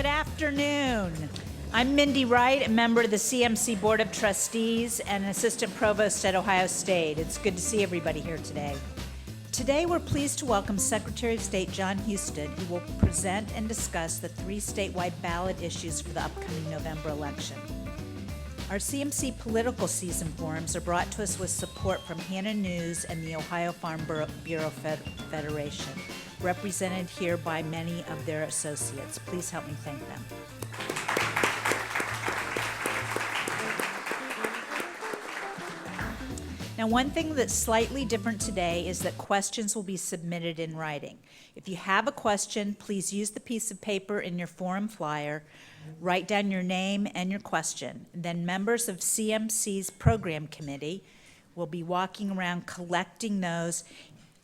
Good afternoon. I'm Mindy Wright, a member of the CMC Board of Trustees and an assistant provost at Ohio State. It's good to see everybody here today. Today, we're pleased to welcome Secretary of State Jon Husted, who will present and discuss the 3 statewide ballot issues for the upcoming November election. Our CMC political season forums are brought to us with support from Hannah News and the Ohio Farm Bureau Federation, represented here by many of their associates. Please help me thank them. Now, one thing that's slightly different today is that questions will be submitted in writing. If you have a question, please use the piece of paper in your forum flyer, write down your name and your question. Then members of CMC's program committee will be walking around collecting those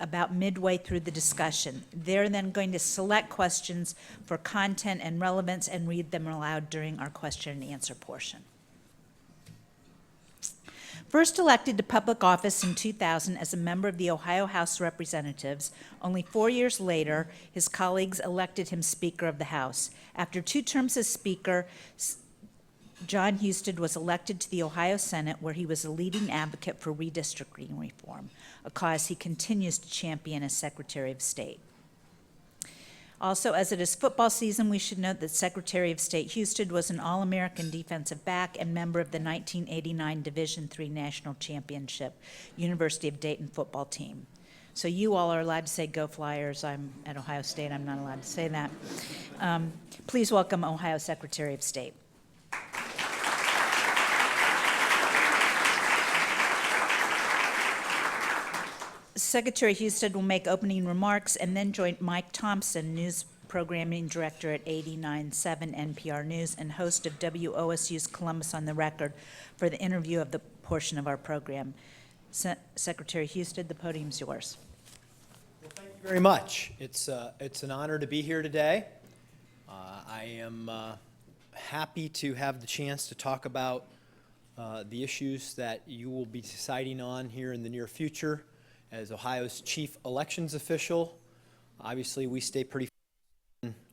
about midway through the discussion. They're then going to select questions for content and relevance and read them aloud during our question and answer portion. First elected to public office in 2000 as a member of the Ohio House of Representatives, only 4 years later, his colleagues elected him Speaker of the House. After 2 terms as Speaker, Jon Husted was elected to the Ohio Senate, where he was a leading advocate for redistricting reform, a cause he continues to champion as Secretary of State. Also, as it is football season, we should note that Secretary of State Husted was an All-American defensive back and member of the 1989 Division III National Championship University of Dayton football team. So you all are allowed to say "Go Flyers." I'm at Ohio State. I'm not allowed to say that. Please welcome Ohio Secretary of State. Secretary Husted will make opening remarks and then join Mike Thompson, News Programming Director at 89.7 NPR News and host of WOSU's Columbus on the Record, for the interview of the portion of our program. Secretary Husted, the podium's yours. Well, thank you very much. It's an honor to be here today. I am happy to have the chance to talk about the issues that you will be deciding on here in the near future. As Ohio's chief elections official, obviously we stay pretty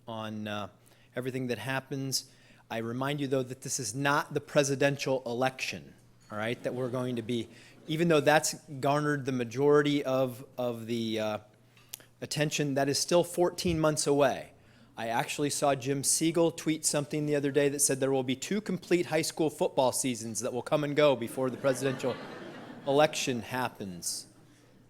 on everything that happens. I remind you, though, that this is not the presidential election, all right, that we're going to be, even though that's garnered the majority of the attention, that is still 14 months away. I actually saw Jim Siegel tweet something the other day that said there will be 2 complete high school football seasons that will come and go before the presidential election happens.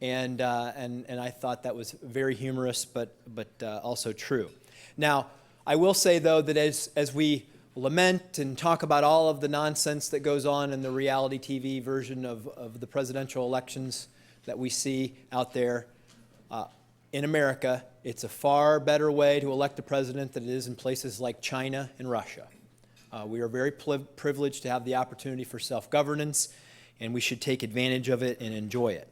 And I thought that was very humorous, but also true. Now, I will say, though, that as we lament and talk about all of the nonsense that goes on in the reality TV version of the presidential elections that we see out there in America, it's a far better way to elect a president than it is in places like China and Russia. We are very privileged to have the opportunity for self-governance, and we should take advantage of it and enjoy it.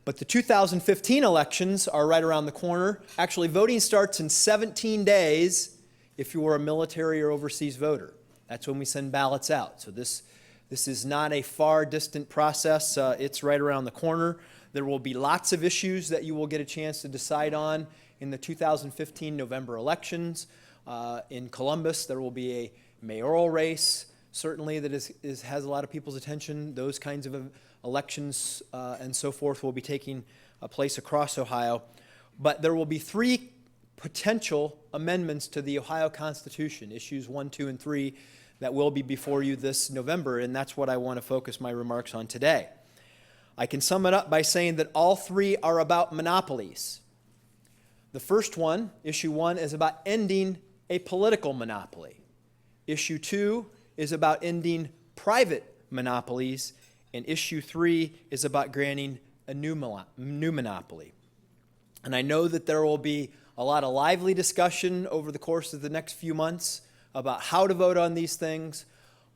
But the 2015 elections are right around the corner. Actually, voting starts in 17 days if you are a military or overseas voter. That's when we send ballots out. So this is not a far distant process. It's right around the corner. There will be lots of issues that you will get a chance to decide on in the 2015 November elections. In Columbus, there will be a mayoral race, certainly, that has a lot of people's attention. Those kinds of elections and so forth will be taking place across Ohio. But there will be 3 potential amendments to the Ohio Constitution, issues 1, 2, and 3, that will be before you this November, and that's what I want to focus my remarks on today. I can sum it up by saying that all 3 are about monopolies. The first one, issue 1, is about ending a political monopoly. Issue 2 is about ending private monopolies, and issue 3 is about granting a new monopoly. And I know that there will be a lot of lively discussion over the course of the next few months about how to vote on these things,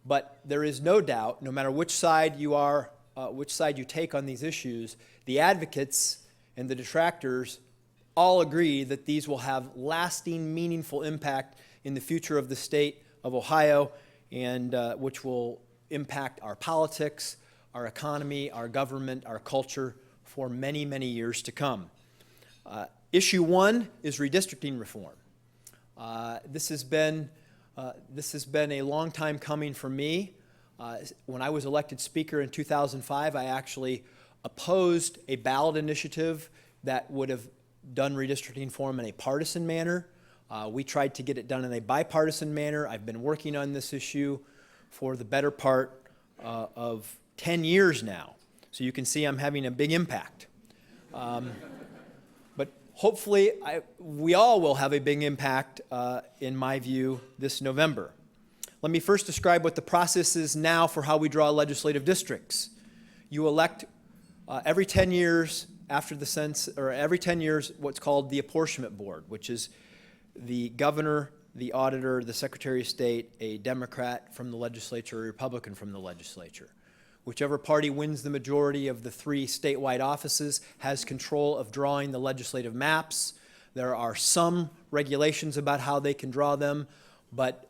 but there is no doubt, no matter which side you are, which side you take on these issues, the advocates and the detractors all agree that these will have lasting, meaningful impact in the future of the state of Ohio, and which will impact our politics, our economy, our government, our culture for many, many years to come. Issue 1 is redistricting reform. This has been This has been a long time coming for me. When I was elected Speaker in 2005, I actually opposed a ballot initiative that would have done redistricting reform in a partisan manner. We tried to get it done in a bipartisan manner. I've been working on this issue for the better part of 10 years now. So you can see I'm having a big impact. But hopefully we all will have a big impact, in my view, this November. Let me first describe what the process is now for how we draw legislative districts. You elect every 10 years after the census, or every 10 years, what's called the apportionment board, which is the governor, the auditor, the secretary of state, a Democrat from the legislature, a Republican from the legislature. Whichever party wins the majority of the 3 statewide offices has control of drawing the legislative maps. There are some regulations about how they can draw them, but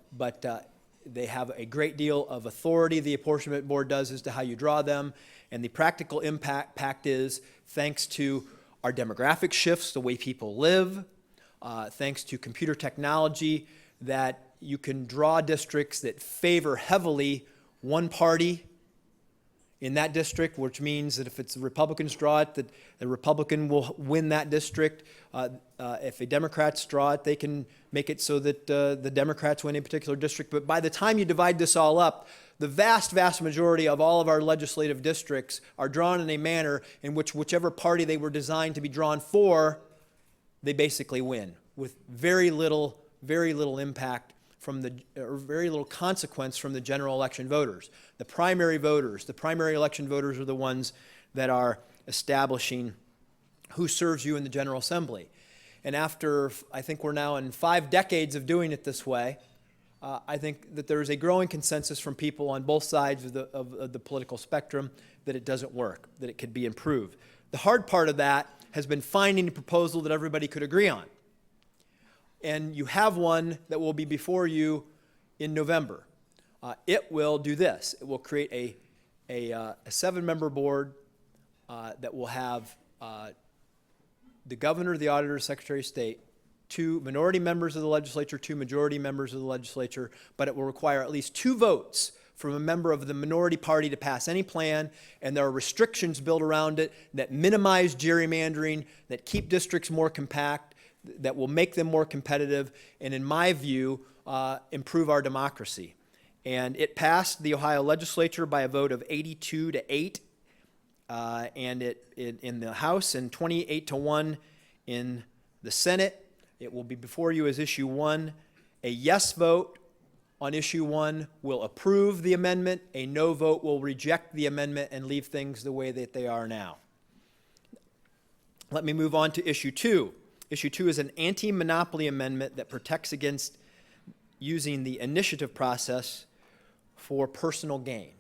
they have a great deal of authority, the apportionment board does, as to how you draw them. And the practical impact is, thanks to our demographic shifts, the way people live, thanks to computer technology, that you can draw districts that favor heavily one party in that district, which means that if it's the Republicans draw it, that the Republican will win that district. If the Democrats draw it, they can make it so that the Democrats win a particular district. But by the time you divide this all up, the vast, vast majority of all of our legislative districts are drawn in a manner in which whichever party they were designed to be drawn for, they basically win, with very little impact from the, or very little consequence from the general election voters. The primary election voters are the ones that are establishing who serves you in the General Assembly. And after, I think we're now in 5 decades of doing it this way, I think that there is a growing consensus from people on both sides of the political spectrum that it doesn't work, that it could be improved. The hard part of that has been finding a proposal that everybody could agree on. And you have one that will be before you in November. It will do this. It will create a 7-member board that will have the governor, the auditor, secretary of state, 2 minority members of the legislature, 2 majority members of the legislature, but it will require at least 2 votes from a member of the minority party to pass any plan, and there are restrictions built around it that minimize gerrymandering, that keep districts more compact, that will make them more competitive, and in my view, improve our democracy. And it passed the Ohio legislature by a vote of 82-8, and in the House, and 28-1 in the Senate. It will be before you as issue 1. A yes vote on issue 1 will approve the amendment. A no vote will reject the amendment and leave things the way that they are now. Let me move on to issue 2. Issue 2 is an anti-monopoly amendment that protects against using the initiative process for personal gain.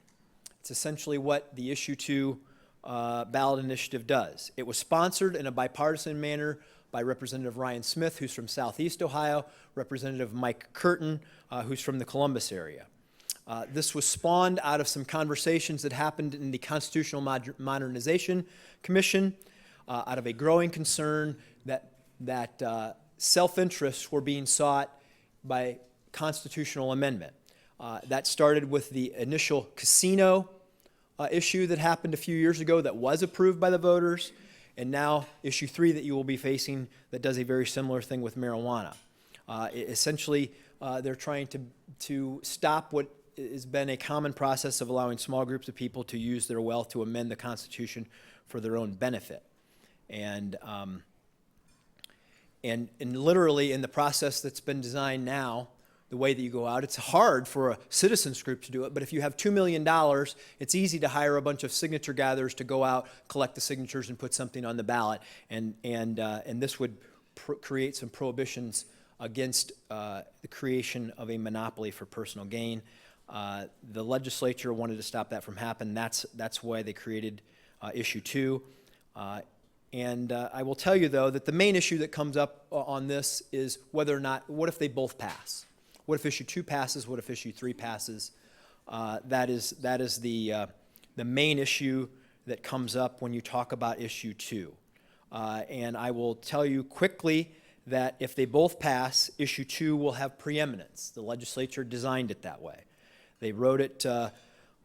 It's essentially what the issue 2 ballot initiative does. It was sponsored in a bipartisan manner by Representative Ryan Smith, who's from Southeast Ohio, Representative Mike Curtin, who's from the Columbus area. This was spawned out of some conversations that happened in the Constitutional Modernization Commission, out of a growing concern that self-interests were being sought by constitutional amendment. That started with the initial casino issue that happened a few years ago that was approved by the voters, and now issue 3 that you will be facing that does a very similar thing with marijuana. Essentially, they're trying to stop what has been a common process of allowing small groups of people to use their wealth to amend the Constitution for their own benefit. And literally in the process that's been designed now, the way that you go out, it's hard for a citizens group to do it, but if you have $2 million, it's easy to hire a bunch of signature gatherers to go out, collect the signatures, and put something on the ballot. And this would create some prohibitions against the creation of a monopoly for personal gain. The legislature wanted to stop that from happening. That's why they created issue 2. And I will tell you, though, that the main issue that comes up on this is whether or not, what if they both pass? What if issue 2 passes? What if issue 3 passes? That is the main issue that comes up when you talk about issue 2. And I will tell you quickly that if they both pass, issue 2 will have preeminence. The legislature designed it that way. They wrote it. There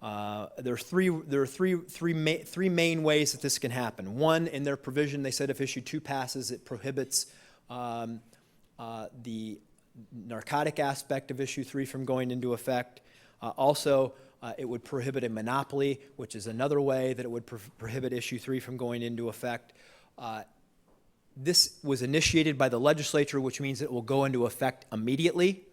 are three main ways that this can happen. One, in their provision, they said if issue 2 passes, it prohibits the narcotic aspect of issue 3 from going into effect. Also, it would prohibit a monopoly, which is another way that it would prohibit issue 3 from going into effect. This was initiated by the legislature, which means it will go into effect immediately.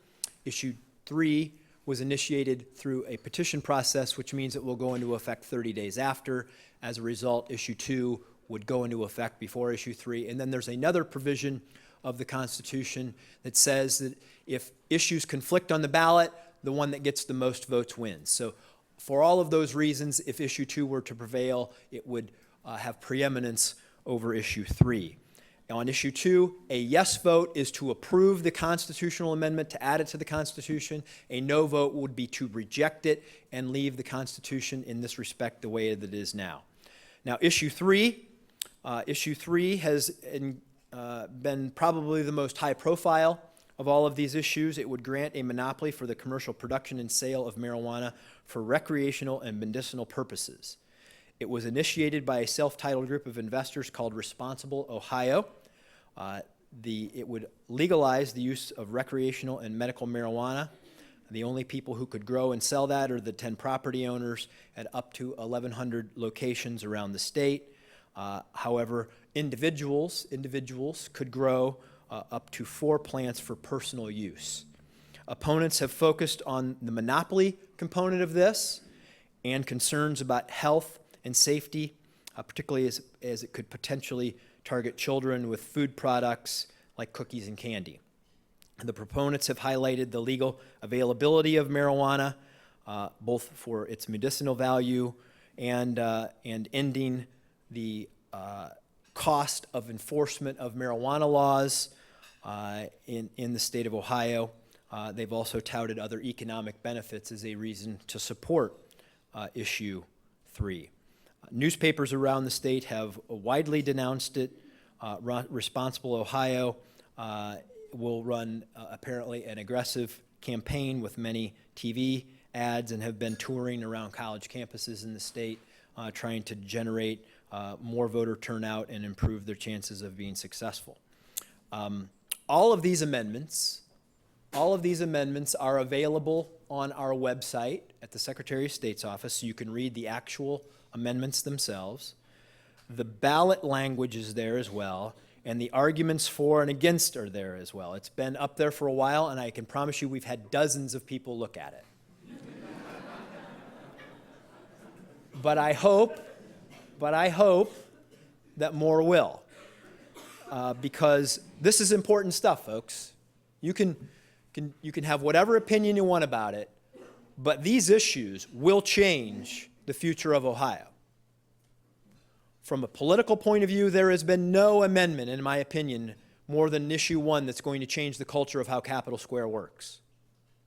Issue 3 was initiated through a petition process, which means it will go into effect 30 days after. As a result, issue 2 would go into effect before issue 3. And then there's another provision of the Constitution that says that if issues conflict on the ballot, the one that gets the most votes wins. So for all of those reasons, if issue 2 were to prevail, it would have preeminence over issue 3. On issue 2, a yes vote is to approve the constitutional amendment to add it to the Constitution. A no vote would be to reject it and leave the Constitution in this respect the way that it is now. Now, issue 3 has been probably the most high profile of all of these issues. It would grant a monopoly for the commercial production and sale of marijuana for recreational and medicinal purposes. It was initiated by a self-titled group of investors called Responsible Ohio. It would legalize the use of recreational and medical marijuana. The only people who could grow and sell that are the 10 property owners at up to 1,100 locations around the state. However, individuals could grow up to 4 plants for personal use. Opponents have focused on the monopoly component of this and concerns about health and safety, particularly as it could potentially target children with food products like cookies and candy. The proponents have highlighted the legal availability of marijuana, both for its medicinal value and ending the cost of enforcement of marijuana laws in the state of Ohio. They've also touted other economic benefits as a reason to support issue 3. Newspapers around the state have widely denounced it. Responsible Ohio will run apparently an aggressive campaign with many TV ads and have been touring around college campuses in the state trying to generate more voter turnout and improve their chances of being successful. All of these amendments are available on our website at the Secretary of State's office, so you can read the actual amendments themselves. The ballot language is there as well, and the arguments for and against are there as well. It's been up there for a while, and I can promise you we've had dozens of people look at it. But I hope that more will, because this is important stuff, folks. You can have whatever opinion you want about it, but these issues will change the future of Ohio. From a political point of view, there has been no amendment, in my opinion, more than issue 1 that's going to change the culture of how Capitol Square works.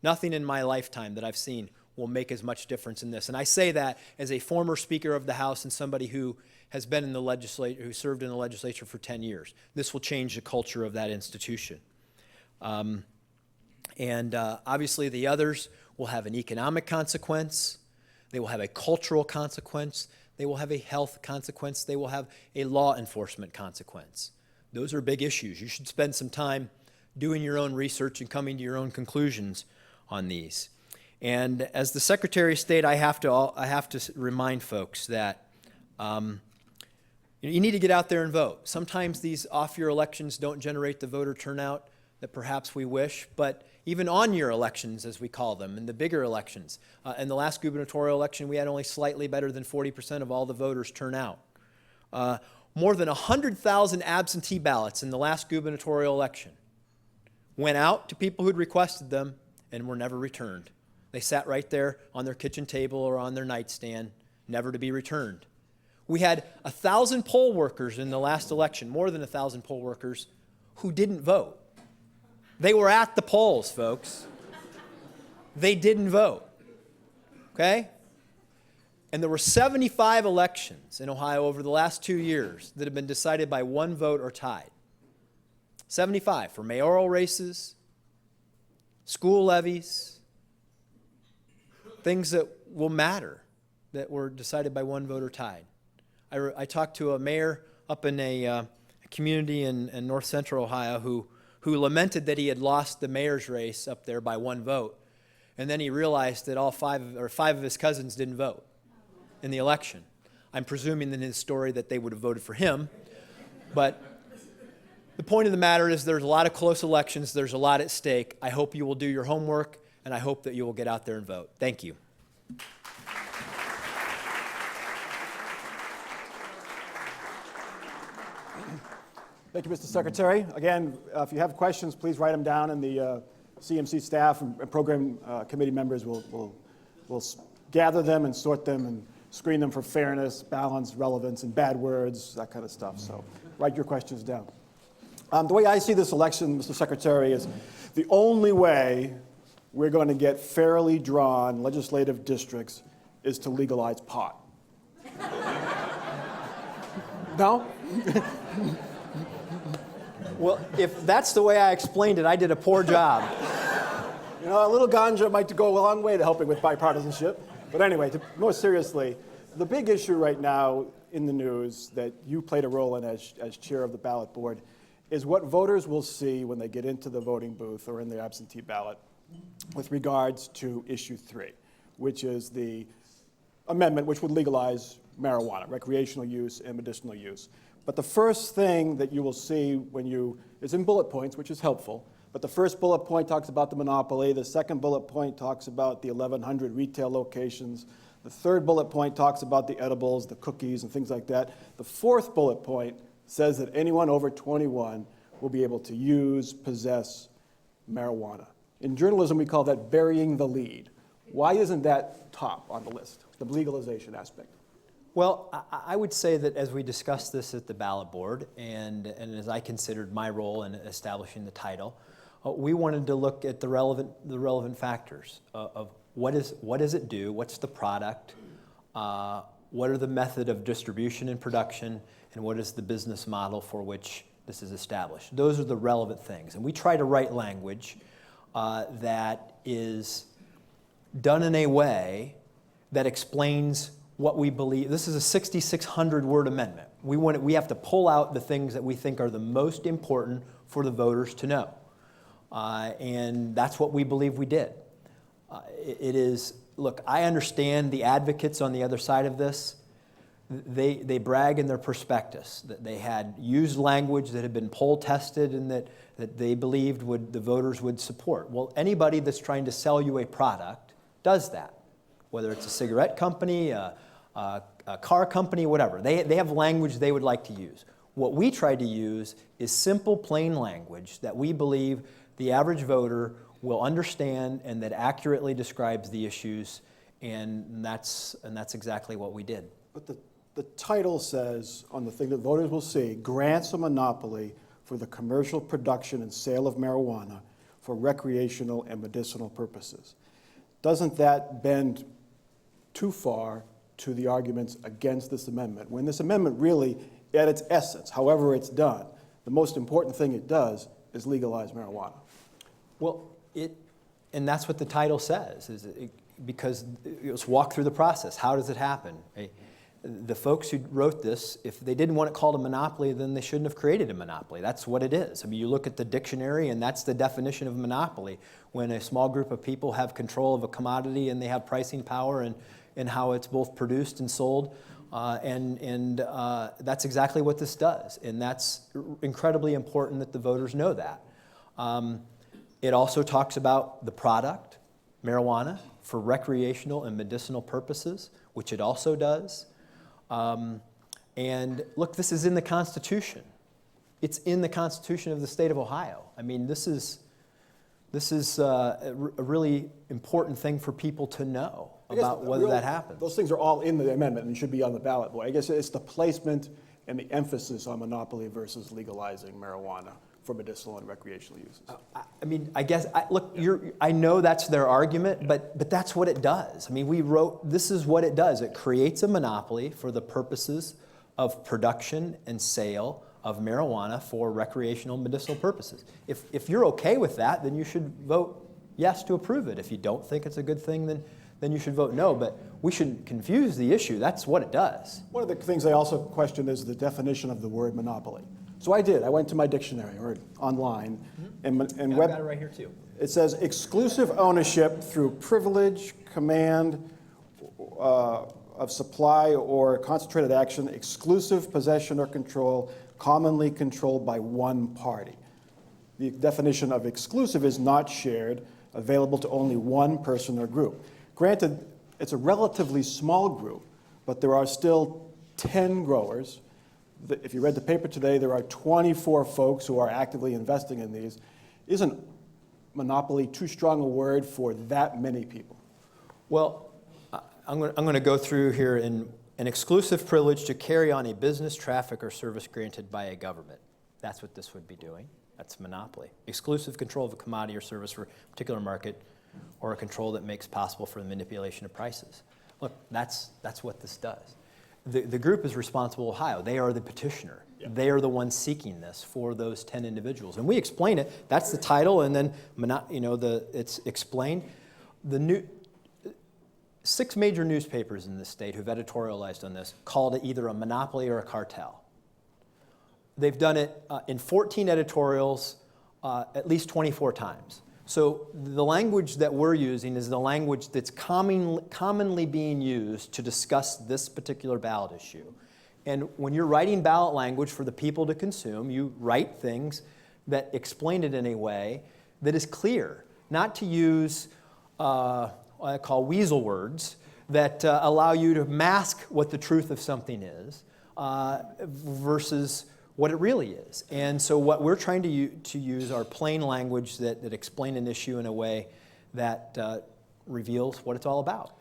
Nothing in my lifetime that I've seen will make as much difference in this. And I say that as a former Speaker of the House and somebody who has been in the legislature, who served in the legislature for 10 years. This will change the culture of that institution. Obviously the others will have an economic consequence. They will have a cultural consequence. They will have a health consequence. They will have a law enforcement consequence. Those are big issues. You should spend some time doing your own research and coming to your own conclusions on these. And as the Secretary of State, I have to remind folks that you need to get out there and vote. Sometimes these off-year elections don't generate the voter turnout that perhaps we wish, but even on-year elections, as we call them, and the bigger elections. In the last gubernatorial election, we had only slightly better than 40% of all the voters turn out. More than 100,000 absentee ballots in the last gubernatorial election went out to people who'd requested them and were never returned. They sat right there on their kitchen table or on their nightstand, never to be returned. We had 1,000 poll workers in the last election, more than 1,000 poll workers, who didn't vote. They were at the polls, folks. They didn't vote, okay? And there were 75 elections in Ohio over the last 2 years that have been decided by one vote or tied. 75 for mayoral races, school levies, things that will matter that were decided by one voter tied. I talked to a mayor up in a community in north central Ohio who lamented that he had lost the mayor's race up there by one vote. And then he realized that five of his cousins didn't vote in the election. I'm presuming in his story that they would have voted for him. But the point of the matter is there's a lot of close elections. There's a lot at stake. I hope you will do your homework, and I hope that you will get out there and vote. Thank you. Thank you, Mr. Secretary. Again, if you have questions, please write them down, and the CMC staff and program committee members will gather them and sort them and screen them for fairness, balance, relevance, and bad words, that kind of stuff. So write your questions down. The way I see this election, Mr. Secretary, is the only way we're going to get fairly drawn legislative districts is to legalize pot. No? Well, if that's the way I explained it, I did a poor job. You know, a little ganja might go a long way to helping with bipartisanship. But anyway, more seriously, the big issue right now in the news that you played a role in as chair of the ballot board is what voters will see when they get into the voting booth or in the absentee ballot with regards to issue 3, which is the amendment which would legalize marijuana, recreational use and medicinal use. But the first thing that you will see is in bullet points, which is helpful. But the first bullet point talks about the monopoly. The second bullet point talks about the 1,100 retail locations. The third bullet point talks about the edibles, the cookies, and things like that. The fourth bullet point says that anyone over 21 will be able to use, possess marijuana. In journalism, we call that burying the lead. Why isn't that top on the list, the legalization aspect? Well, I would say that as we discussed this at the ballot board, and as I considered my role in establishing the title, we wanted to look at the relevant factors of what does it do, what's the product, what are the method of distribution and production, and what is the business model for which this is established. Those are the relevant things. And we try to write language that is done in a way that explains what we believe. This is a 6,600 word amendment. We have to pull out the things that we think are the most important for the voters to know. And that's what we believe we did. Look, I understand the advocates on the other side of this. They brag in their prospectus that they had used language that had been poll tested and that they believed the voters would support. Well, anybody that's trying to sell you a product does that, whether it's a cigarette company, a car company, whatever. They have language they would like to use. What we try to use is simple, plain language that we believe the average voter will understand and that accurately describes the issues, and that's exactly what we did. But the title says, on the thing that voters will see, grants a monopoly for the commercial production and sale of marijuana for recreational and medicinal purposes. Doesn't that bend too far to the arguments against this amendment, when this amendment really, at its essence, however it's done, the most important thing it does is legalize marijuana? Well, and that's what the title says, because let's walk through the process. How does it happen? The folks who wrote this, if they didn't want it called a monopoly, then they shouldn't have created a monopoly. That's what it is. I mean, you look at the dictionary, and that's the definition of monopoly, when a small group of people have control of a commodity and they have pricing power and how it's both produced and sold. That's exactly what this does, and that's incredibly important that the voters know that. It also talks about the product, marijuana, for recreational and medicinal purposes, which it also does. And look, this is in the Constitution. It's in the Constitution of the state of Ohio. I mean, this is a really important thing for people to know about whether that happens. Those things are all in the amendment and should be on the ballot board. I guess it's the placement and the emphasis on monopoly versus legalizing marijuana for medicinal and recreational uses. I mean, I guess, I know that's their argument, but that's what it does. I mean, this is what it does. It creates a monopoly for the purposes of production and sale of marijuana for recreational medicinal purposes. If you're okay with that, then you should vote yes to approve it. If you don't think it's a good thing, then you should vote no. But we shouldn't confuse the issue. That's what it does. One of the things I also question is the definition of the word monopoly. So I did. I went to my dictionary or online, and I've web. got it right here too. It says exclusive ownership through privilege, command of supply or concentrated action, exclusive possession or control, commonly controlled by one party. The definition of exclusive is not shared, available to only one person or group. Granted, it's a relatively small group, but there are still 10 growers. If you read the paper today, there are 24 folks who are actively investing in these. Isn't monopoly too strong a word for that many people? Well, I'm going to go through here in an exclusive privilege to carry on a business, traffic, or service granted by a government. That's what this would be doing. That's monopoly. Exclusive control of a commodity or service for a particular market, or a control that makes possible for the manipulation of prices. Look, that's what this does. The group is responsible Ohio. They are the petitioner. Yeah. They are the ones seeking this for those 10 individuals. And we explain it. That's the title, and then it's explained. The 6 major newspapers in this state who've editorialized on this called it either a monopoly or a cartel. They've done it in 14 editorials at least 24 times. So the language that we're using is the language that's commonly being used to discuss this particular ballot issue. And when you're writing ballot language for the people to consume, you write things that explain it in a way that is clear, not to use what I call weasel words that allow you to mask what the truth of something is versus what it really is. And so what we're trying to use are plain language that explain an issue in a way that reveals what it's all about.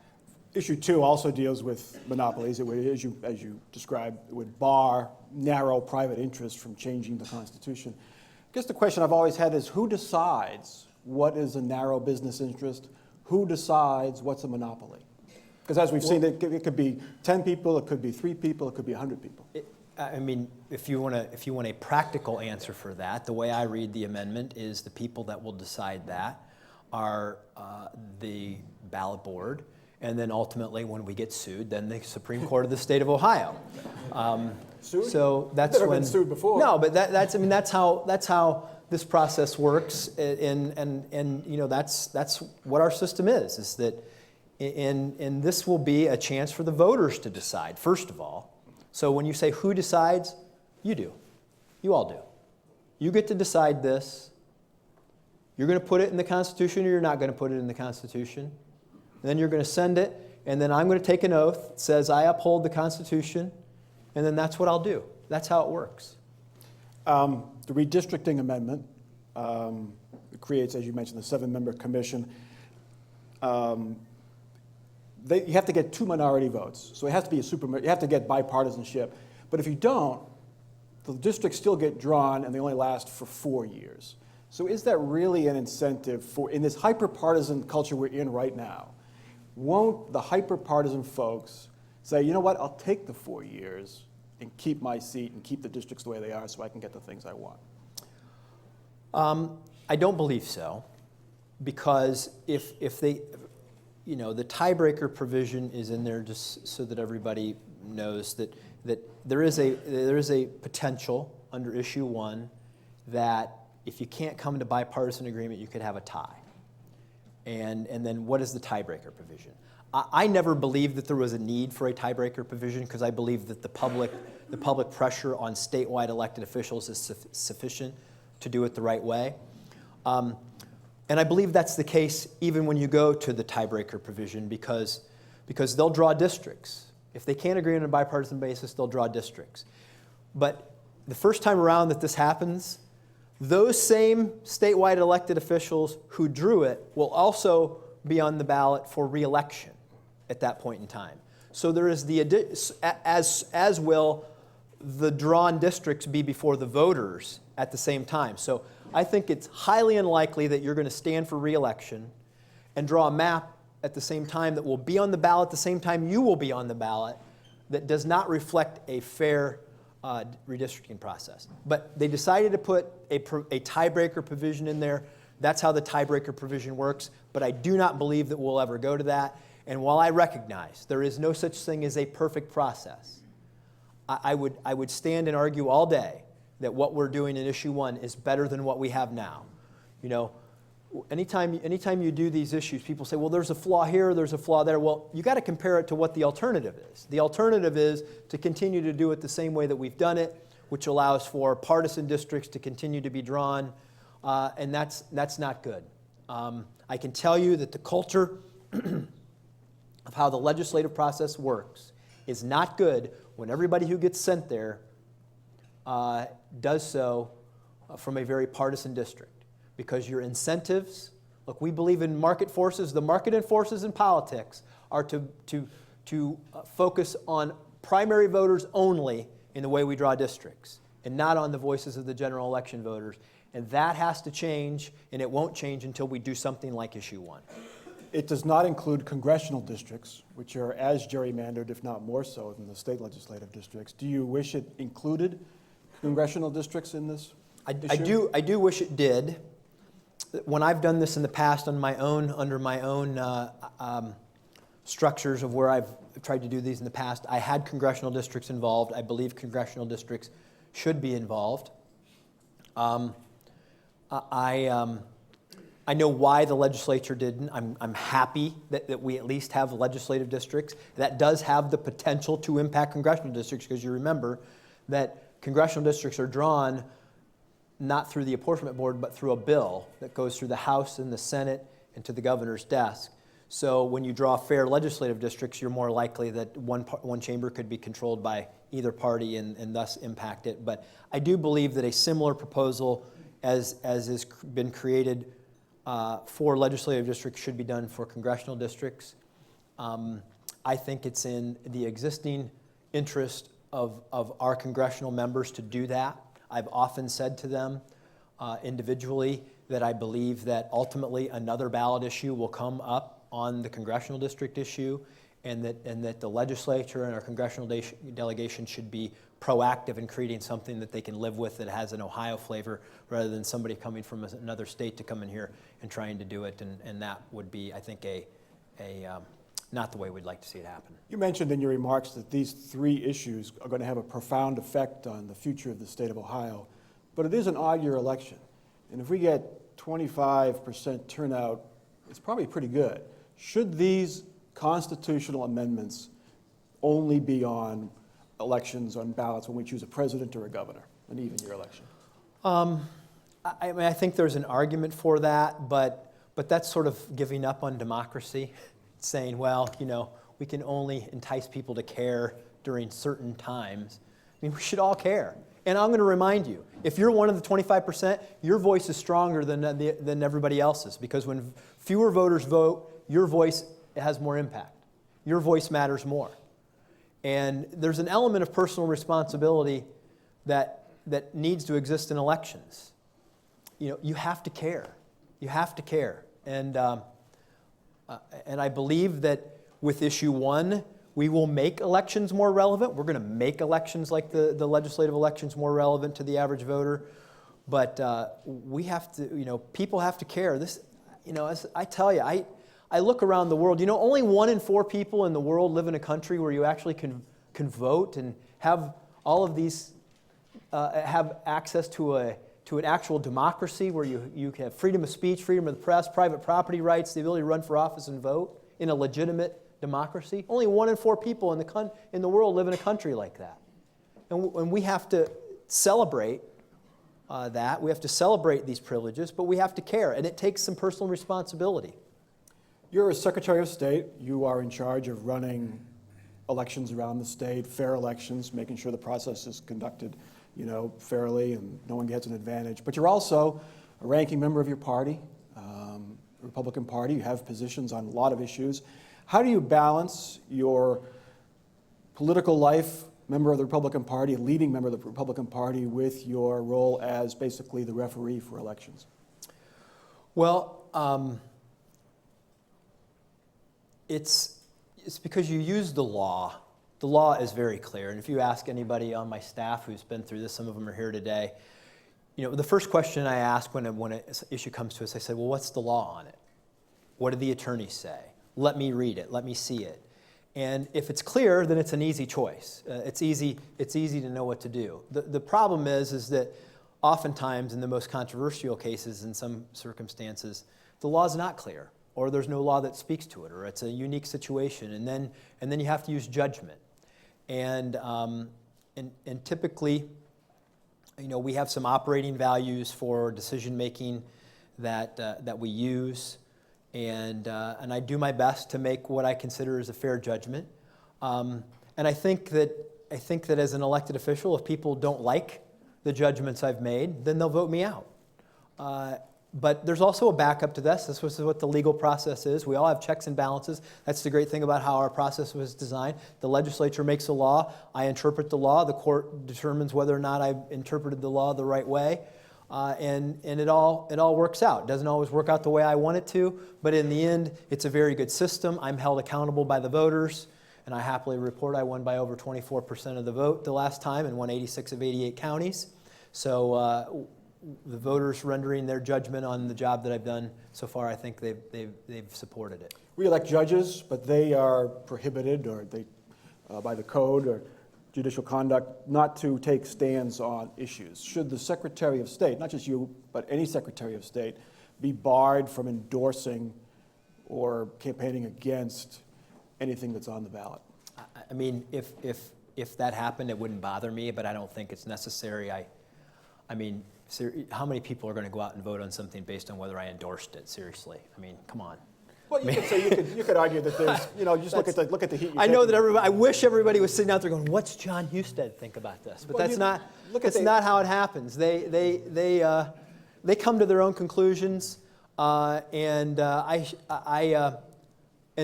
Issue 2 also deals with monopolies. It would, as you described, it would bar narrow private interest from changing the Constitution. I guess the question I've always had is who decides what is a narrow business interest? Who decides what's a monopoly? Because as we've seen, it could be 10 people, it could be 3 people, it could be 100 people. I mean, if you want a practical answer for that, the way I read the amendment is the people that will decide that are the ballot board, and then ultimately, when we get sued, then the Supreme Court of the state of Ohio. Sued? So that's Never when been sued before. No, but that's how this process works, and that's what our system is that, and this will be a chance for the voters to decide first of all. So when you say who decides, you do. You all do. You get to decide this. You're going to put it in the Constitution or you're not going to put it in the Constitution. And then you're going to send it, and then I'm going to take an oath that says I uphold the Constitution, and then that's what I'll do. That's how it works. The redistricting amendment creates, as you mentioned, the 7-member commission. You have to get 2 minority votes, so it has to be you have to get bipartisanship. But if you don't, the districts still get drawn, and they only last for 4 years. So is that really an incentive in this hyper-partisan culture we're in right now? Won't the hyper-partisan folks say, you know what, I'll take the 4 years and keep my seat and keep the districts the way they are so I can get the things I want? I don't believe so, because if they, the tiebreaker provision is in there just so that everybody knows that there is a potential under issue 1 that if you can't come to bipartisan agreement, you could have a tie. And then what is the tiebreaker provision? I never believed that there was a need for a tiebreaker provision because I believe that the public pressure on statewide elected officials is sufficient to do it the right way. And I believe that's the case even when you go to the tiebreaker provision because they'll draw districts. If they can't agree on a bipartisan basis, they'll draw districts. But the first time around that this happens, those same statewide elected officials who drew it will also be on the ballot for re-election at that point in time. So there is as will the drawn districts be before the voters at the same time. So I think it's highly unlikely that you're going to stand for re-election and draw a map at the same time that will be on the ballot at the same time you will be on the ballot that does not reflect a fair redistricting process. But they decided to put a tiebreaker provision in there. That's how the tiebreaker provision works, but I do not believe that we'll ever go to that. And while I recognize there is no such thing as a perfect process, I would stand and argue all day that what we're doing in issue 1 is better than what we have now. You know, anytime you do these issues, people say, well, there's a flaw here, there's a flaw there. Well, you got to compare it to what the alternative is. The alternative is to continue to do it the same way that we've done it, which allows for partisan districts to continue to be drawn, and that's not good. I can tell you that the culture of how the legislative process works is not good when everybody who gets sent there does so from a very partisan district. Because your incentives, look, we believe in market forces. The market forces in politics are to focus on primary voters only in the way we draw districts, and not on the voices of the general election voters. And that has to change, and it won't change until we do something like issue 1. It does not include congressional districts, which are as gerrymandered, if not more so, than the state legislative districts. Do you wish it included congressional districts in this issue? I do wish it did. When I've done this in the past on my own, under my own structures of where I've tried to do these in the past, I had congressional districts involved. I believe congressional districts should be involved. I know why the legislature didn't. I'm happy that we at least have legislative districts. That does have the potential to impact congressional districts, because you remember that congressional districts are drawn not through the apportionment board, but through a bill that goes through the House and the Senate and to the governor's desk. So when you draw fair legislative districts, you're more likely that one chamber could be controlled by either party and thus impact it. But I do believe that a similar proposal as has been created for legislative districts should be done for congressional districts. I think it's in the existing interest of our congressional members to do that. I've often said to them individually that I believe that ultimately another ballot issue will come up on the congressional district issue, and that the legislature and our congressional delegation should be proactive in creating something that they can live with that has an Ohio flavor, rather than somebody coming from another state to come in here and trying to do it, and that would be, I think, not the way we'd like to see it happen. You mentioned in your remarks that these 3 issues are going to have a profound effect on the future of the state of Ohio, but it is an odd-year election, and if we get 25% turnout, it's probably pretty good. Should these constitutional amendments only be on elections, on ballots, when we choose a president or a governor, an even-year election? I think there's an argument for that, but that's sort of giving up on democracy, saying, well, we can only entice people to care during certain times. I mean, we should all care. And I'm going to remind you, if you're one of the 25%, your voice is stronger than everybody else's, because when fewer voters vote, your voice has more impact. Your voice matters more. And there's an element of personal responsibility that needs to exist in elections. You have to care. You have to care. And I believe that with issue 1, we will make elections more relevant. We're going to make elections like the legislative elections more relevant to the average voter. But we have to, people have to care. This, as I tell you, I look around the world. Only 1 in 4 people in the world live in a country where you actually can vote and have all of these, have access to an actual democracy where you have freedom of speech, freedom of the press, private property rights, the ability to run for office and vote in a legitimate democracy. Only 1 in 4 people in the world live in a country like that. And we have to celebrate that. We have to celebrate these privileges, but we have to care, and it takes some personal responsibility. You're a Secretary of State. You are in charge of running elections around the state, fair elections, making sure the process is conducted, fairly and no one gets an advantage. But you're also a ranking member of your party, Republican Party. You have positions on a lot of issues. How do you balance your political life, member of the Republican Party, leading member of the Republican Party, with your role as basically the referee for elections? Well, it's because you use the law the law is very clear. And if you ask anybody on my staff who's been through this, some of them are here today, the first question I ask when an issue comes to us, I say, well, what's the law on it? What do the attorneys say? Let me read it. Let me see it. And if it's clear, then it's an easy choice. It's easy to know what to do. The problem is that oftentimes in the most controversial cases, in some circumstances, the law is not clear, or there's no law that speaks to it, or it's a unique situation, and then you have to use judgment. And typically, we have some operating values for decision making that we use. And I do my best to make what I consider as a fair judgment. And I think that as an elected official, if people don't like the judgments I've made, then they'll vote me out. But there's also a backup to this. This is what the legal process is. We all have checks and balances. That's the great thing about how our process was designed. The legislature makes a law. I interpret the law. The court determines whether or not I've interpreted the law the right way. And it all works out. It doesn't always work out the way I want it to, but in the end, it's a very good system. I'm held accountable by the voters, and I happily report I won by over 24% of the vote the last time and won 86 of 88 counties. So the voters rendering their judgment on the job that I've done so far, I think they've supported it. We elect judges, but they are prohibited, or by the code or judicial conduct, not to take stands on issues. Should the Secretary of State, not just you, but any Secretary of State, be barred from endorsing or campaigning against anything that's on the ballot? I mean, if that happened, it wouldn't bother me, but I don't think it's necessary. I mean, how many people are going to go out and vote on something based on whether I endorsed it? Seriously, I mean, come on. Well, you could say you could argue that there's just look at the heat. I know that everybody. I wish everybody was sitting out there going, "What's Jon Husted think about this?" But Well, that's not. It's not how it happens. They come to their own conclusions, and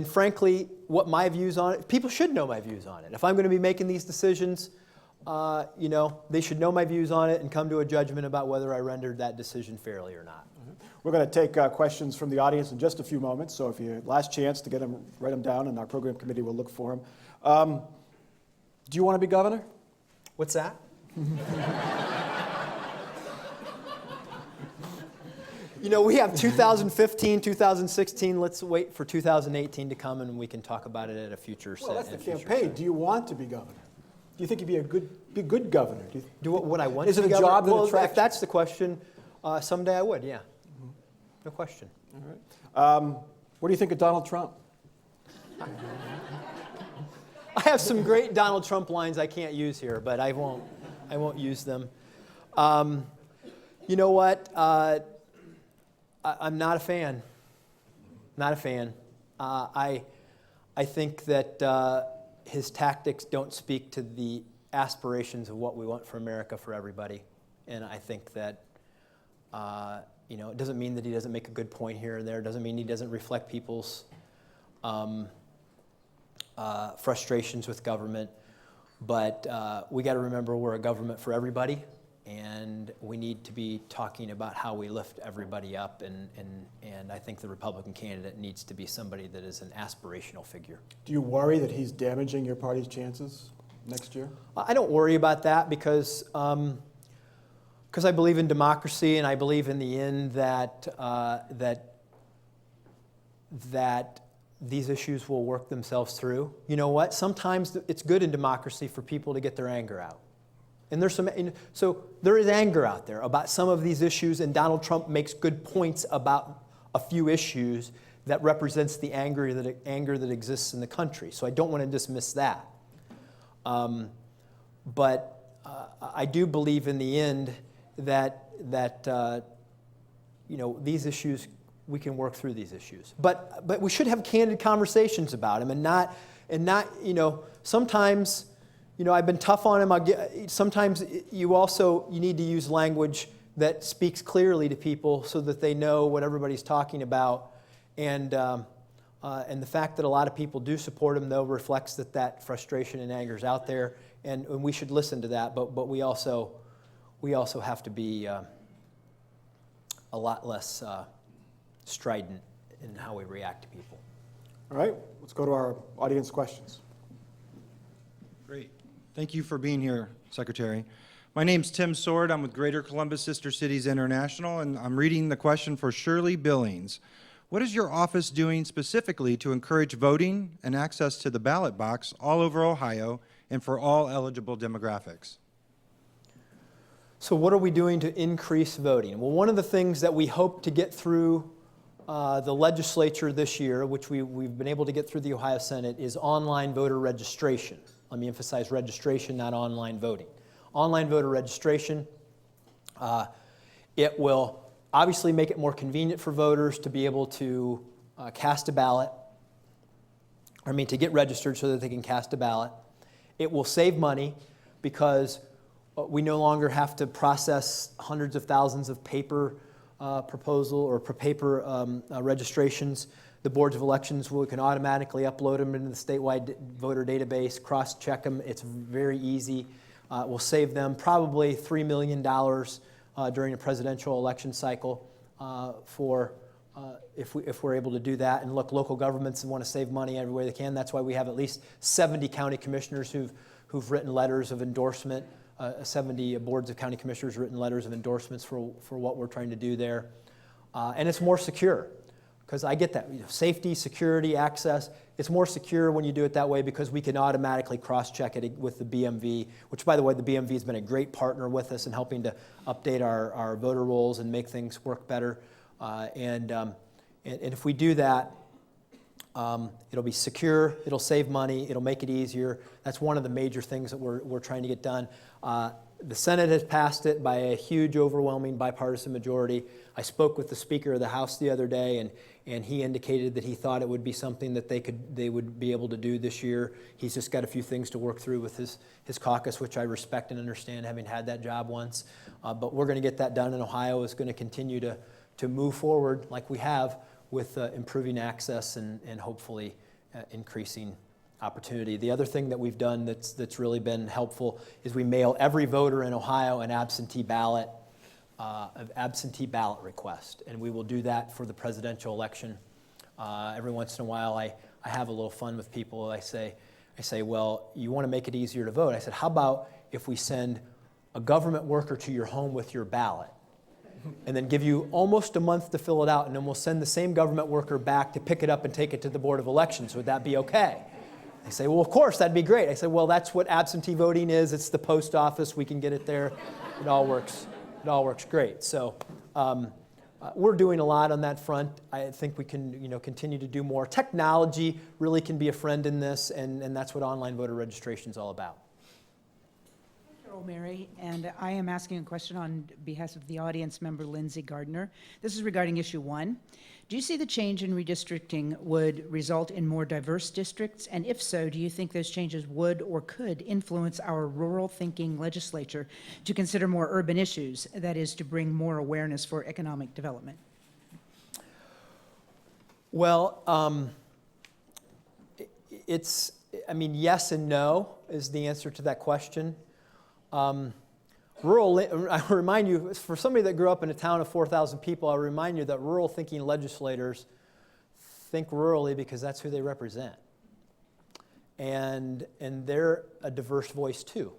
frankly, what my views on it. People should know my views on it. If I'm going to be making these decisions, they should know my views on it and come to a judgment about whether I rendered that decision fairly or not. We're going to take questions from the audience in just a few moments, so if you last chance to get them, write them down, and our program committee will look for them. Do you want to be governor? What's that? We have 2015, 2016. Let's wait for 2018 to come, and we can talk about it at a future set. Well, that's the campaign. Do you want to be governor? Do you think you'd be a good governor? What I want Is to it be a governor? job that Well, attracts? if that's the question, someday I would, yeah. No question. All right. What do you think of Donald Trump? I have some great Donald Trump lines I can't use here, but I won't use them. You know what? I'm not a fan. Not a fan. I think that his tactics don't speak to the aspirations of what we want for America for everybody. And I think that, it doesn't mean that he doesn't make a good point here and there. It doesn't mean he doesn't reflect people's frustrations with government. But we got to remember we're a government for everybody. And we need to be talking about how we lift everybody up. And I think the Republican candidate needs to be somebody that is an aspirational figure. Do you worry that he's damaging your party's chances next year? I don't worry about that because I believe in democracy, and I believe in the end that these issues will work themselves through. You know what? Sometimes it's good in democracy for people to get their anger out. And so there is anger out there about some of these issues, and Donald Trump makes good points about a few issues that represents the anger that exists in the country. So I don't want to dismiss that. But I do believe in the end that these issues, we can work through these issues. But we should have candid conversations about them, and not sometimes. I've been tough on him. Sometimes you need to use language that speaks clearly to people so that they know what everybody's talking about. And the fact that a lot of people do support him, though, reflects that frustration and anger is out there. And we should listen to that. But we also have to be a lot less strident in how we react to people. All right, let's go to our audience questions. Great. Thank you for being here, Secretary. My name's Tim Sword. I'm with Greater Columbus Sister Cities International, and I'm reading the question for Shirley Billings. What is your office doing specifically to encourage voting and access to the ballot box all over Ohio and for all eligible demographics? So what are we doing to increase voting? Well, one of the things that we hope to get through the legislature this year, which we've been able to get through the Ohio Senate, is online voter registration. Let me emphasize registration, not online voting. Online voter registration, it will obviously make it more convenient for voters to be able to cast a ballot, to get registered so that they can cast a ballot. It will save money because we no longer have to process hundreds of thousands of paper registrations. The boards of elections can automatically upload them into the statewide voter database, cross-check them. It's very easy. Will save them probably $3 million during a presidential election cycle if we're able to do that. And look, local governments want to save money every way they can. That's why we have at least 70 county commissioners who've written letters of endorsement. 70 boards of county commissioners written letters of endorsements for what we're trying to do there. And it's more secure, because I get that. Safety, security, access, it's more secure when you do it that way because we can automatically cross-check it with the BMV, which, by the way, the BMV has been a great partner with us in helping to update our voter rolls and make things work better. And if we do that, it'll be secure, it'll save money, it'll make it easier. That's one of the major things that we're trying to get done. The Senate has passed it by a huge, overwhelming bipartisan majority. I spoke with the Speaker of the House the other day, and he indicated that he thought it would be something that they would be able to do this year. He's just got a few things to work through with his caucus, which I respect and understand, having had that job once. But we're going to get that done, and Ohio is going to continue to move forward like we have with improving access and hopefully increasing opportunity. The other thing that we've done that's really been helpful is we mail every voter in Ohio an absentee ballot request, and we will do that for the presidential election. Every once in a while, I have a little fun with people. I say, well, you want to make it easier to vote. I said, how about if we send a government worker to your home with your ballot, and then give you almost a month to fill it out, and then we'll send the same government worker back to pick it up and take it to the Board of Elections. Would that be okay? They say, well, of course, that'd be great. I said, well, that's what absentee voting is. It's the post office. We can get it there. It all works great. So we're doing a lot on that front. I think we can continue to do more. Technology really can be a friend in this, and that's what online voter registration is all about. Carol Mary, and I am asking a question on behalf of the audience member Lindsay Gardner. This is regarding issue 1. Do you see the change in redistricting would result in more diverse districts? And if so, do you think those changes would or could influence our rural thinking legislature to consider more urban issues, that is, to bring more awareness for economic development? Well, yes and no is the answer to that question. I remind you, for somebody that grew up in a town of 4,000 people, I remind you that rural thinking legislators think rurally because that's who they represent. And they're a diverse voice too.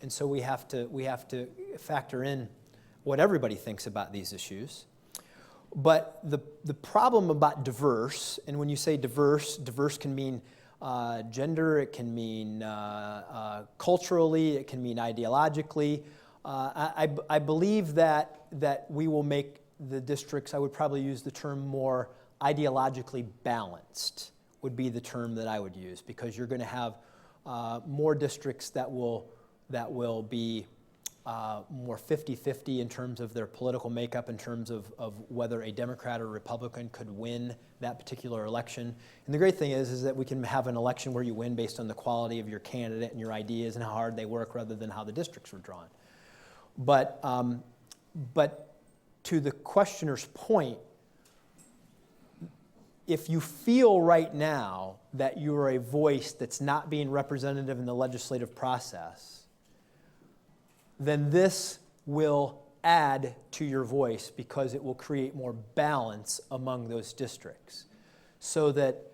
And so we have to factor in what everybody thinks about these issues. But the problem about diverse, and when you say diverse can mean gender, it can mean culturally, it can mean ideologically. I believe that we will make the districts, I would probably use the term more ideologically balanced would be the term that I would use, because you're going to have more districts that will be more 50-50 in terms of their political makeup, in terms of whether a Democrat or Republican could win that particular election. And the great thing is that we can have an election where you win based on the quality of your candidate and your ideas and how hard they work rather than how the districts were drawn. But to the questioner's point, if you feel right now that you're a voice that's not being representative in the legislative process, then this will add to your voice because it will create more balance among those districts, so that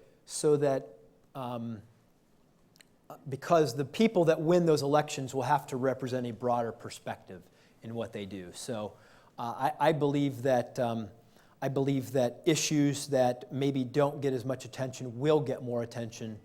because the people that win those elections will have to represent a broader perspective in what they do. So I believe that issues that maybe don't get as much attention will get more attention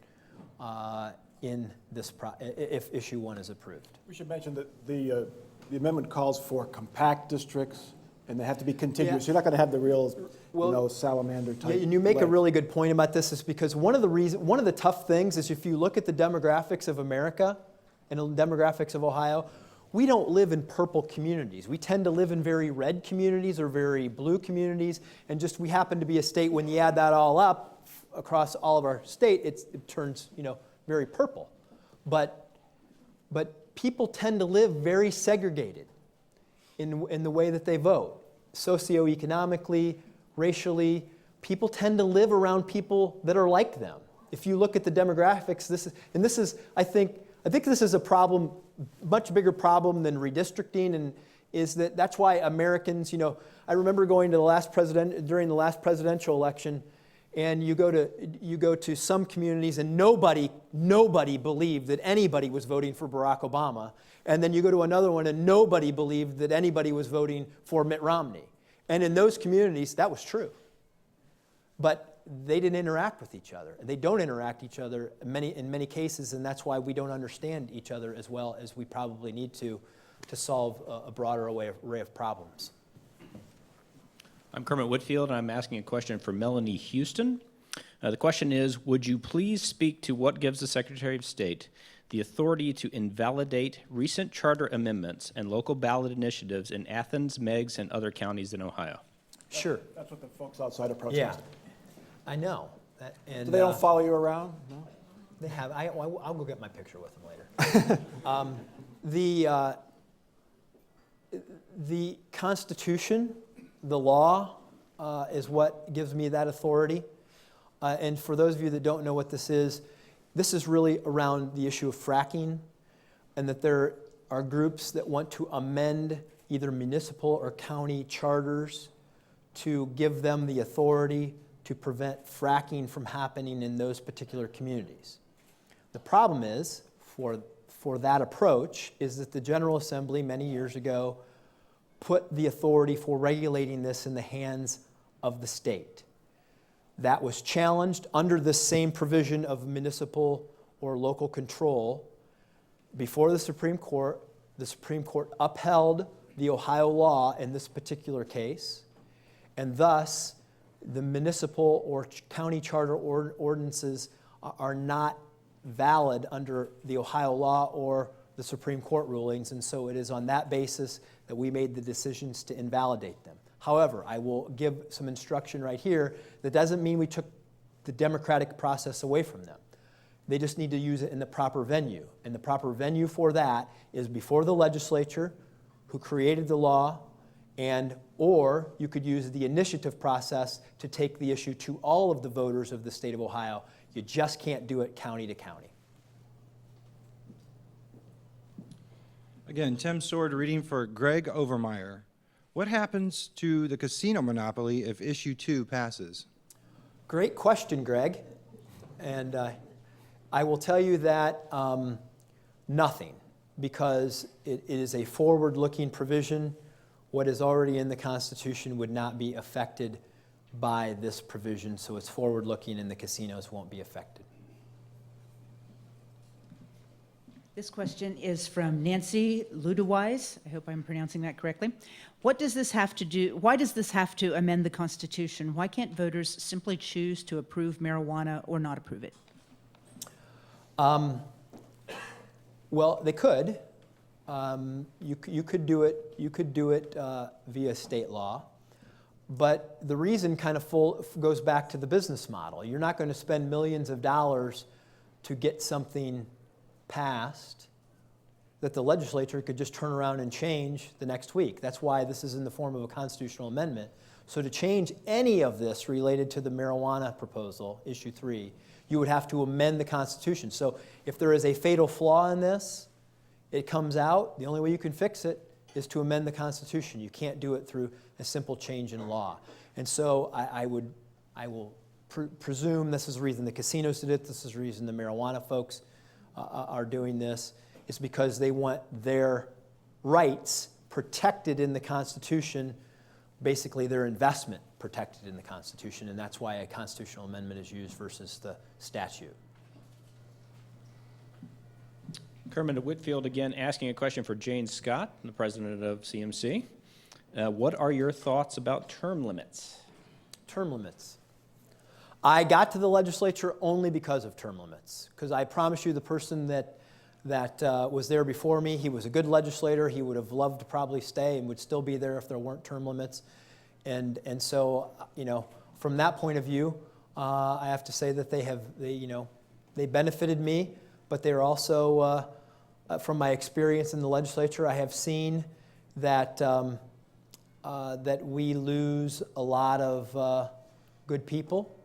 in this if issue 1 is approved. We should mention that the amendment calls for compact districts, and they have to be contiguous. Yeah. You're not going to have the real, Well, salamander type. Yeah, and you make a way. really good point about this, is because one of the tough things is if you look at the demographics of America and the demographics of Ohio, we don't live in purple communities. We tend to live in very red communities or very blue communities, and just we happen to be a state, when you add that all up across all of our state, it turns very purple. But people tend to live very segregated in the way that they vote. Socioeconomically, racially, people tend to live around people that are like them. If you look at the demographics, I think this is a problem, much bigger problem than redistricting, and that's why Americans, I remember going to during the last presidential election, and you go to some communities and nobody believed that anybody was voting for Barack Obama. And then you go to another one and nobody believed that anybody was voting for Mitt Romney. And in those communities, that was true. But they didn't interact with each other. They don't interact with each other in many cases, and that's why we don't understand each other as well as we probably need to solve a broader array of problems. I'm Kermit Whitfield, and I'm asking a question for Melanie Houston. The question is, would you please speak to what gives the Secretary of State the authority to invalidate recent charter amendments and local ballot initiatives in Athens, Meigs, and other counties in Ohio? Sure. That's what the folks outside are Yeah, protesting. I know. And, So they don't follow you around? No? They have. I'll go get my picture with them later. The Constitution, the law, is what gives me that authority. And for those of you that don't know what this is really around the issue of fracking, and that there are groups that want to amend either municipal or county charters to give them the authority to prevent fracking from happening in those particular communities. The problem is, for that approach, is that the General Assembly many years ago put the authority for regulating this in the hands of the state. That was challenged under the same provision of municipal or local control before the Supreme Court. The Supreme Court upheld the Ohio law in this particular case, and thus the municipal or county charter ordinances are not valid under the Ohio law or the Supreme Court rulings, and so it is on that basis that we made the decisions to invalidate them. However, I will give some instruction right here. That doesn't mean we took the democratic process away from them. They just need to use it in the proper venue. And the proper venue for that is before the legislature, who created the law, or you could use the initiative process to take the issue to all of the voters of the state of Ohio. You just can't do it county to county. Again, Tim Sword reading for Greg Overmeyer. What happens to the casino monopoly if issue 2 passes? Great question, Greg. And I will tell you that nothing, because it is a forward-looking provision. What is already in the Constitution would not be affected by this provision, so it's forward-looking and the casinos won't be affected. This question is from Nancy Ludewise. I hope I'm pronouncing that correctly. What does this have to do? Why does this have to amend the Constitution? Why can't voters simply choose to approve marijuana or not approve it? Well, they could. You could do it. You could do it via state law. But the reason kind of goes back to the business model. You're not going to spend millions of dollars to get something passed that the legislature could just turn around and change the next week. That's why this is in the form of a constitutional amendment. So to change any of this related to the marijuana proposal, issue 3, you would have to amend the Constitution. So if there is a fatal flaw in this, it comes out, the only way you can fix it is to amend the Constitution. You can't do it through a simple change in law. And so I will presume this is the reason the casinos did it, this is the reason the marijuana folks are doing this is because they want their rights protected in the Constitution, basically their investment protected in the Constitution, and that's why a constitutional amendment is used versus the statute. Kermit Whitfield again asking a question for Jane Scott, the president of CMC. What are your thoughts about term limits? Term limits. I got to the legislature only because of term limits, because I promise you the person that was there before me, he was a good legislator. He would have loved to probably stay and would still be there if there weren't term limits. And so, from that point of view, I have to say that they benefited me, but they're also, from my experience in the legislature, I have seen that that we lose a lot of good people,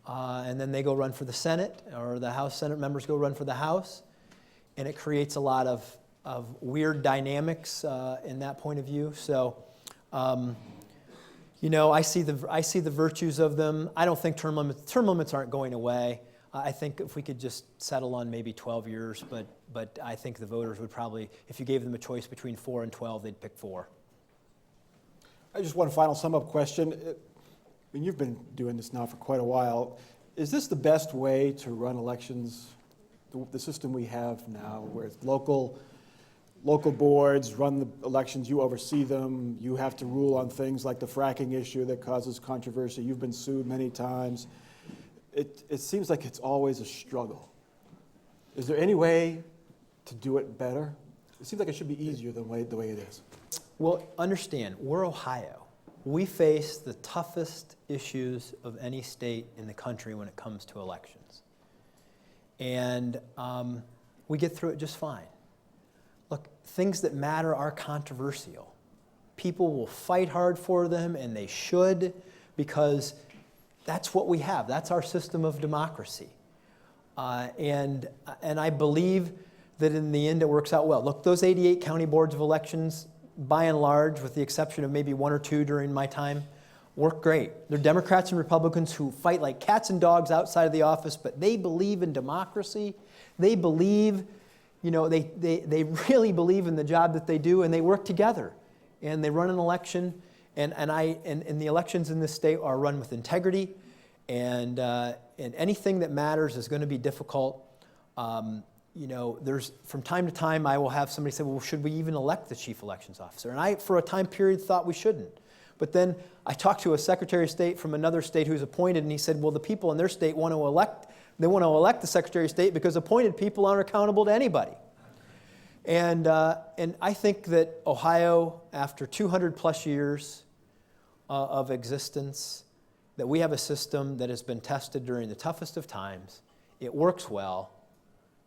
and then they go run for the Senate, or the House Senate members go run for the House, and it creates a lot of weird dynamics in that point of view. So, I see the virtues of them. I don't think term limits aren't going away. I think if we could just settle on maybe 12 years, but I think the voters would probably, if you gave them a choice between 4 and 12, they'd pick 4. I just one final sum-up question. You've been doing this now for quite a while. Is this the best way to run elections, the system we have now, where it's local boards run the elections, you oversee them, you have to rule on things like the fracking issue that causes controversy, you've been sued many times. It seems like it's always a struggle. Is there any way to do it better? It seems like it should be easier than the way it is. Well, understand, we're Ohio. We face the toughest issues of any state in the country when it comes to elections. And we get through it just fine. Look, things that matter are controversial. People will fight hard for them, and they should, because that's what we have. That's our system of democracy. And I believe that in the end it works out well. Look, those 88 county boards of elections, by and large, with the exception of maybe 1 or 2 during my time, work great. They're Democrats and Republicans who fight like cats and dogs outside of the office, but they believe in democracy. They believe, they really believe in the job that they do, and they work together. And they run an election, and the elections in this state are run with integrity, and anything that matters is going to be difficult. There's from time to time I will have somebody say, well, should we even elect the chief elections officer? And I, for a time period, thought we shouldn't. But then I talked to a Secretary of State from another state who's appointed, and he said, well, the people in their state want to elect the Secretary of State because appointed people aren't accountable to anybody. And I think that Ohio, after 200 plus years of existence, that we have a system that has been tested during the toughest of times. It works well,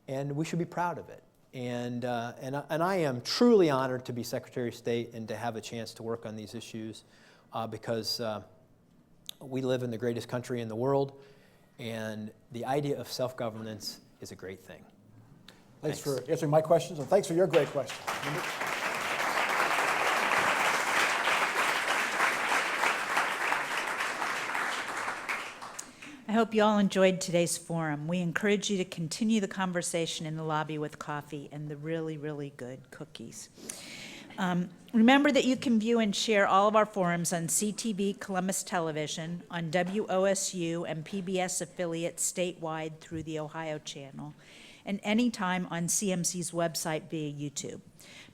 and we should be proud of it. And I am truly honored to be Secretary of State and to have a chance to work on these issues because we live in the greatest country in the world, and the idea of self-governance is a great thing. Thanks for answering my questions, and thanks for your great questions. I hope you all enjoyed today's forum. We encourage you to continue the conversation in the lobby with coffee and the really, really good cookies. Remember that you can view and share all of our forums on CTV Columbus Television, on WOSU and PBS affiliates statewide through the Ohio Channel, and anytime on CMC's website via YouTube.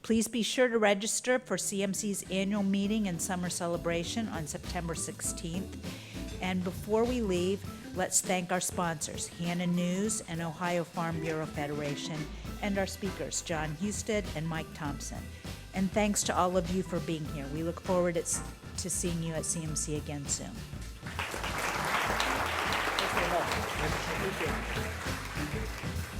Please be sure to register for CMC's annual meeting and summer celebration on September 16th. And before we leave, let's thank our sponsors, Hannah News and Ohio Farm Bureau Federation, and our speakers, Jon Husted and Mike Thompson. And thanks to all of you for being here. We look forward to seeing you at CMC again soon. Thanks very much. Appreciate it.